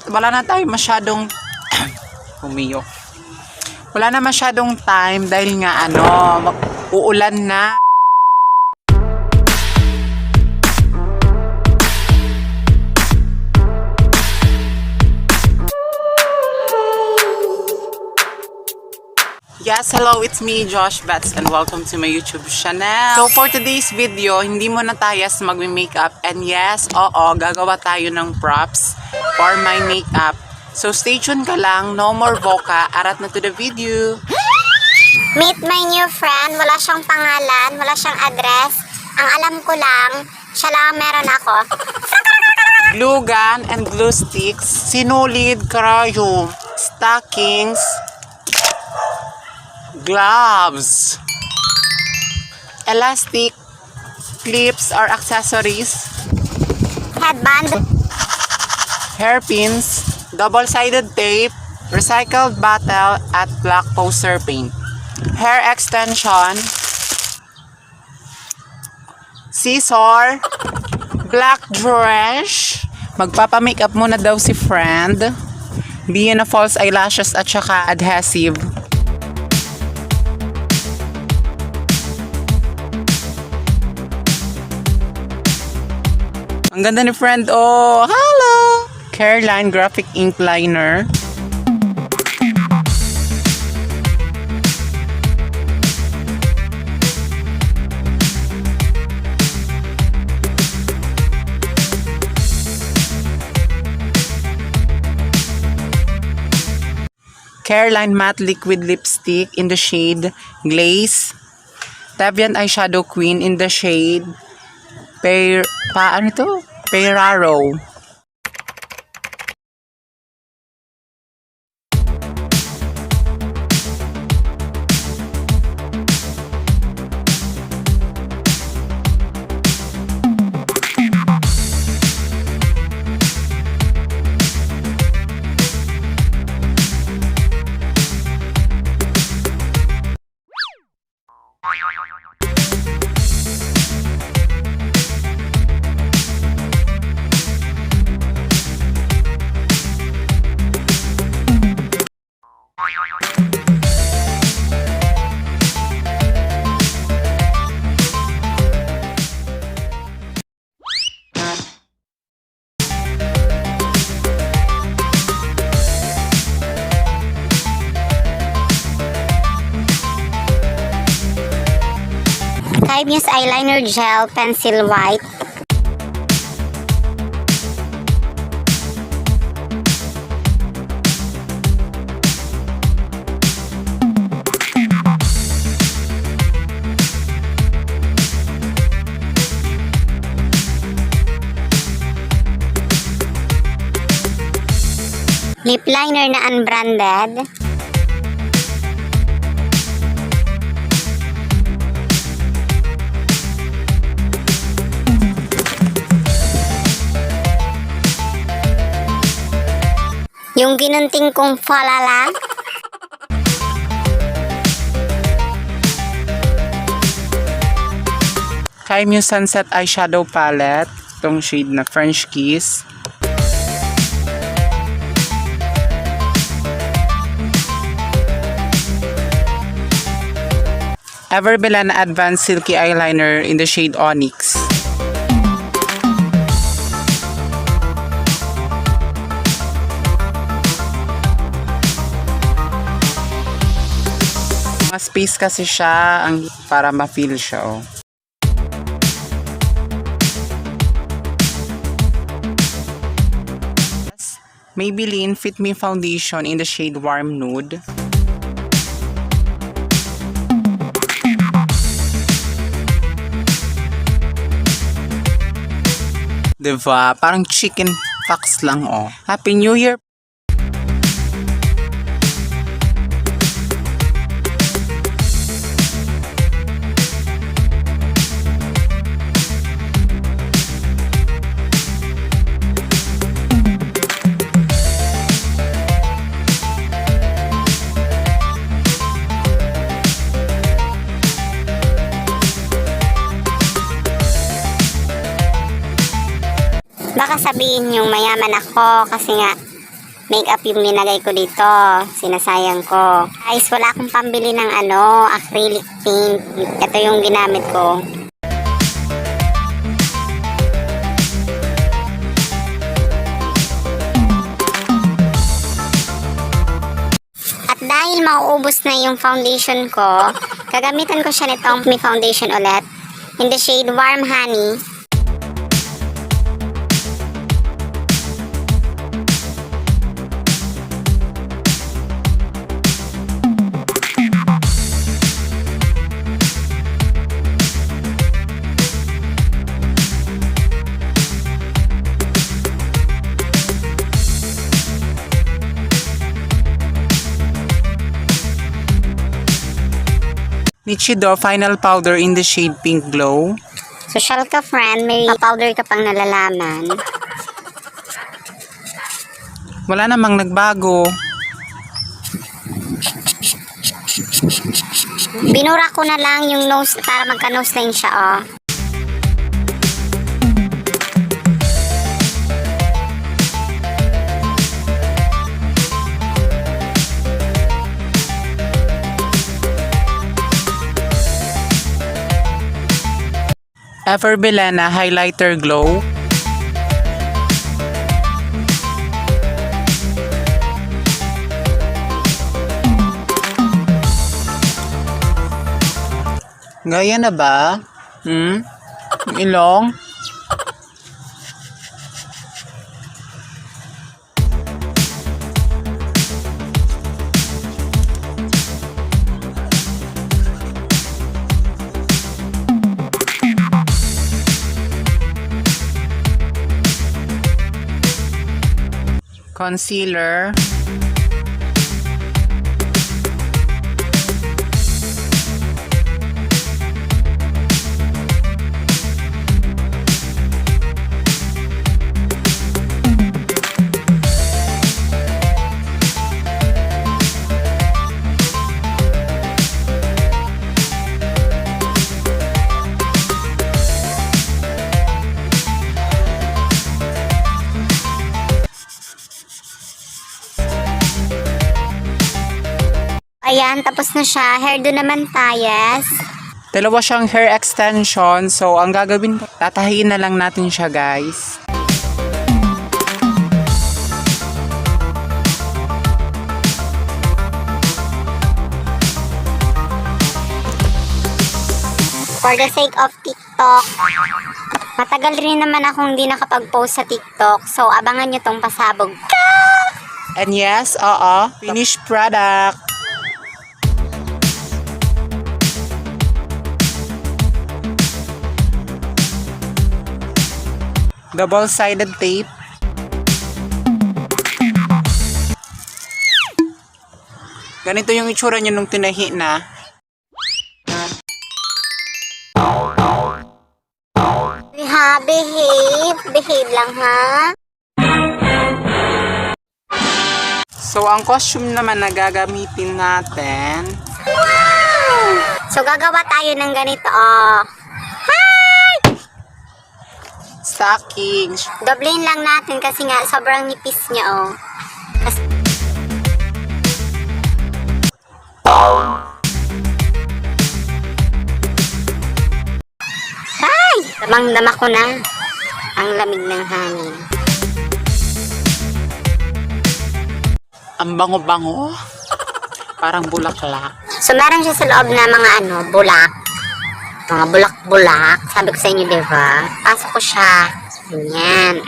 wala na tayo masyadong humiyok. Wala na masyadong time dahil nga uulan na. Yes, hello, it's me, Josh Bets, and welcome to my YouTube channel. So for today's video, hindi mo na tayo mag-makeup, and yes, gagawa tayo ng props for my makeup. So stay tuned ka lang, no more voca, arat na to the video. Meet my new friend, wala siyang pangalan, wala siyang address. Ang alam ko lang, siya lang meron ako. Glue gun and glue sticks, sinulid, crayon, stockings, gloves, elastic, clips or accessories, Headband, hairpins, double-sided tape, recycled bottle at black poster paint, hair extension, scissor, black dress. Magpapa-makeup muna daw si friend. Bigyan na false eyelashes at saka adhesive. Ang ganda ni friend, oh! Hello! Careline Graphic Ink Liner. Careline Matte Liquid Lipstick in the shade Glaze. Tavian Eyeshadow Queen in the shade Peraro. Time use eyeliner gel, pencil white. Lip liner na unbranded. Yung ginunting kong falala. Time Use Sunset Eyeshadow Palette. Itong shade na French Kiss. Everbella na Advanced Silky Eyeliner in the shade Onyx. Mas space kasi siya para ma-feel siya, oh. Maybelline Fit Me Foundation in the shade Warm Nude. Diba? Parang chicken fox lang, oh. Happy New Year! Baka sabihin yung mayaman ako kasi nga makeup yung nilagay ko dito. Sinasayang ko. Guys, wala akong pambili ng acrylic paint. Ito yung ginamit ko. At dahil mauubos na yung foundation ko, gagamitan ko siya nitong may foundation ulit. In the shade Warm Honey. Nichido Final Powder in the shade Pink Glow. Social ka friend, may powder ka pang nalalaman. Wala namang nagbago. Binura ko na lang yung nose para magka-nose line siya, oh. Ever Belena Highlighter Glow. Gaya na ba? Yung ilong? Concealer. Ayan, tapos na siya. Hairdo naman tayes. Dalawa siyang hair extension. So, ang gagawin ko, tatahiin na lang natin siya, guys. For the sake of TikTok, matagal rin naman akong hindi nakapag-post sa TikTok. So, abangan nyo tong pasabog. And yes, finished product. Double-sided tape. Ganito yung itsura nyo nung tinahi na. Ha, behave. Behave lang, ha? So, ang costume naman na gagamitin natin. Wow! So, gagawa tayo ng ganito, oh. Stocking. Doblein lang natin kasi nga sobrang nipis niya, oh. Ay! Damang-dama ko na ang lamig ng hangin. Ang bango-bango. Parang bulaklak. So, meron siya sa loob na mga bulak. Mga bulak-bulak. Sabi ko sa inyo, diba? Pasok ko siya. Ganyan.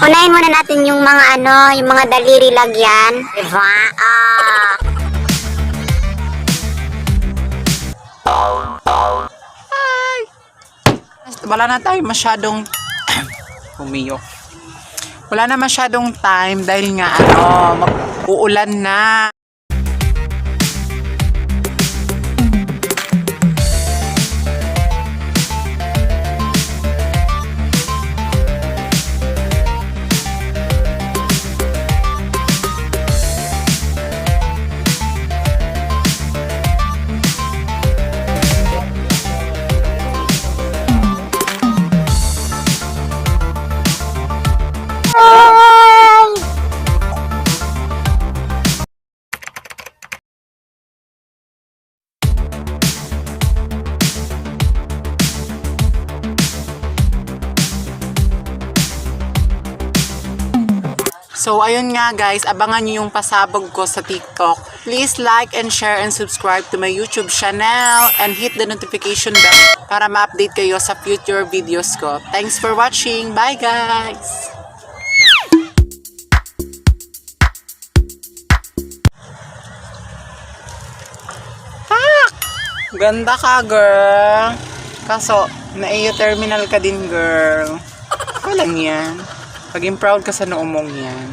Unahin muna natin yung mga yung mga daliri lagyan. Diba? Ay! Wala na tayo masyadong humiyok. Wala na masyadong time dahil nga mag-uulan na. So, ayun nga guys, abangan nyo yung pasabog ko sa TikTok. Please like and share and subscribe to my YouTube channel and hit the notification bell para ma-update kayo sa future videos ko. Thanks for watching. Bye guys! Ganda ka, girl. Kaso, na-AU terminal ka din, girl. Walang yan. Paging proud ka sa noong mong yan.